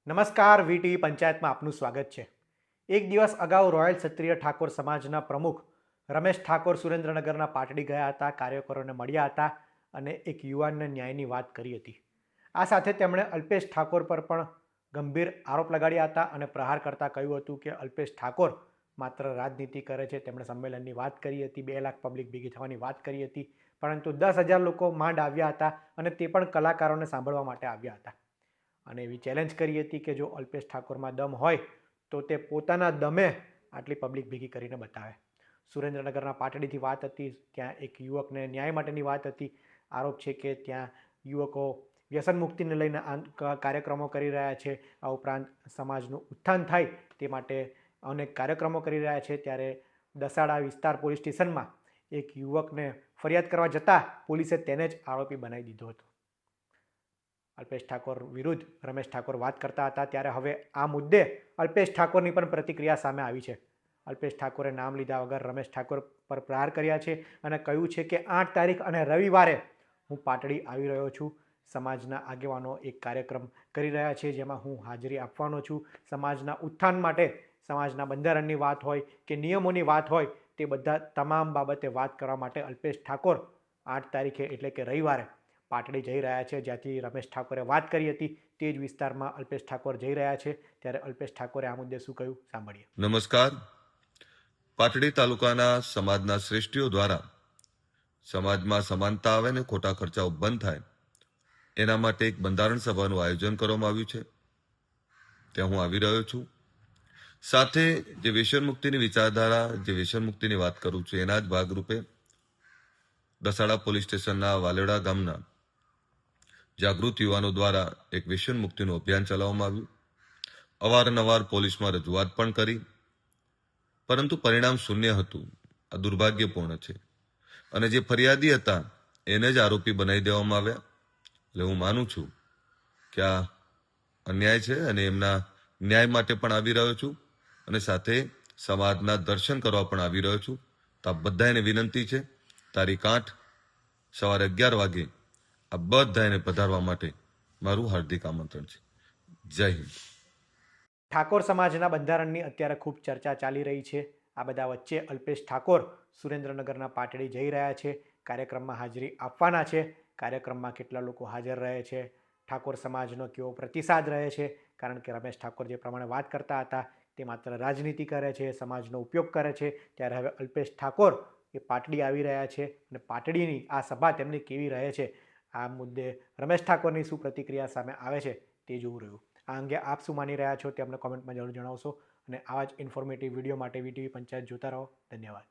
નમસ્કાર, વીટીવી પંચાયતમાં આપનું સ્વાગત છે। એક દિવસ અગાઉ રોયલ ક્ષત્રિય ઠાકોર સમાજના પ્રમુખ રમેશ ઠાકોર સુરેન્દ્રનગરના પાટડી ગયા હતા, કાર્યકરોને મળ્યા હતા અને એક યુવાનને ન્યાયની વાત કરી હતી। આ સાથે તેમણે અલ્પેશ ઠાકોર પર પણ ગંભીર આરોપ લગાડ્યા હતા અને પ્રહાર કરતા કહ્યું હતું કે અલ્પેશ ઠાકોર માત્ર રાજનીતિ કરે છે। તેમણે સંમેલનની વાત કરી હતી, 2 લાખ પબ્લિક ભેગી થવાની વાત કરી હતી, પરંતુ 10,000 લોકો માંડ આવ્યા હતા અને તે પણ કલાકારોને સાંભળવા માટે આવ્યા હતા અને એવી ચેલેન્જ કરી હતી કે જો અલ્પેશ ઠાકોરમાં દમ હોય તો તે પોતાના દમે આટલી પબ્લિક ભેગી કરીને બતાવે। સુરેન્દ્રનગરના પાટડીથી વાત હતી, ત્યાં એક યુવકને ન્યાય માટેની વાત હતી। આરોપ છે કે ત્યાં યુવકો વ્યસન મુક્તિને લઈને કાર્યક્રમો કરી રહ્યા છે। આ ઉપરાંત સમાજનું ઉત્થાન થાય તે માટે અનેક કાર્યક્રમો કરી રહ્યા છે। ત્યારે દસાડા વિસ્તાર પોલીસ સ્ટેશનમાં એક યુવકને ફરિયાદ કરવા જતાં પોલીસે તેને જ આરોપી બનાવી દીધો હતો। અલ્પેશ ઠાકોર વિરુદ્ધ રમેશ ઠાકોર વાત કરતા હતા, ત્યારે હવે આ મુદ્દે અલ્પેશ ઠાકોરની પણ પ્રતિક્રિયા સામે આવી છે। અલ્પેશ ઠાકોરે નામ લીધા વગર રમેશ ઠાકોર પર પ્રહાર કર્યા છે અને કહ્યું છે કે 8 તારીખ અને રવિવારે હું પાટડી આવી રહ્યો છું। સમાજના આગેવાનો એક કાર્યક્રમ કરી રહ્યા છે જેમાં હું હાજરી આપવાનો છું। સમાજના ઉત્થાન માટે, સમાજના બંધારણની વાત હોય કે નિયમોની વાત હોય, તે બધા તમામ બાબતે વાત કરવા માટે અલ્પેશ ઠાકોર 8 તારીખે એટલે કે રવિવારે પાટડી જઈ રહ્યા છે। જ્યાંથી રમેશ ઠાકોરે વાત કરી હતી તે જ વિસ્તારમાં અલ્પેશ ઠાકોર જઈ રહ્યા છે। ત્યારે અલ્પેશ ઠાકોરે આ મુદ્દે શું કહ્યું સાંભળીએ। નમસ્કાર। પાટડી તાલુકાના સમાજના શ્રેષ્ઠીઓ દ્વારા સમાજમાં સમાનતા આવે ને ખોટા ખર્ચાઓ બંધ થાય એના માટે એક બંધારણ સભાનું આયોજન કરવામાં આવ્યું છે। ત્યાં હું આવી રહ્યો છું। સાથે જે વ્યસન મુક્તિની વિચારધારા, જે વ્યસન મુક્તિની વાત કરું છું એના જ ભાગરૂપે દસાડા પોલીસ સ્ટેશનના વાલેડા ગામના જાગૃત યુવાનો દ્વારા એક વ્યસન મુક્તિનું અભિયાન ચલાવવામાં આવ્યું। અવારનવાર પોલીસમાં રજૂઆત પણ કરી, પરંતુ પરિણામ શૂન્ય હતું। આ દુર્ભાગ્યપૂર્ણ છે અને જે ફરિયાદી હતા એને જ આરોપી બનાવી દેવામાં આવ્યા। એટલે હું માનું છું કે આ અન્યાય છે અને એમના ન્યાય માટે પણ આવી રહ્યો છું અને સાથે સમાજના દર્શન કરવા પણ આવી રહ્યો છું। તો આ બધાને વિનંતી છે, તારીખ 8 સવારે 11 વાગે આ બધાને પધારવા માટે મારું હાર્દિક આમંત્રણ છે। જય હિન્દ। ઠાકોર સમાજના બંધારણની અત્યારે ખૂબ ચર્ચા ચાલી રહી છે। આ બધા વચ્ચે અલ્પેશ ઠાકોર સુરેન્દ્રનગરના પાટડી જઈ રહ્યા છે, કાર્યક્રમમાં હાજરી આપવાના છે। કાર્યક્રમમાં કેટલા લોકો હાજર રહે છે, ઠાકોર સમાજનો કેવો પ્રતિસાદ રહે છે, કારણ કે રમેશ ઠાકોર જે પ્રમાણે વાત કરતા હતા તે માત્ર રાજનીતિ કરે છે, સમાજનો ઉપયોગ કરે છે। ત્યારે હવે અલ્પેશ ઠાકોર એ પાટડી આવી રહ્યા છે અને પાટડીની આ સભા તેમની કેવી રહે છે, આ મુદ્દે રમેશ ઠાકોરની શું પ્રતિક્રિયા સામે આવે છે તે જોવું રહ્યું। આ અંગે આપ શું માની રહ્યા છો તે અમને કોમેન્ટમાં જરૂર જણાવશો અને આવા જ ઇન્ફોર્મેટિવ વિડીયો માટે વીટીવી પંચાયત જોતા રહો। ધન્યવાદ।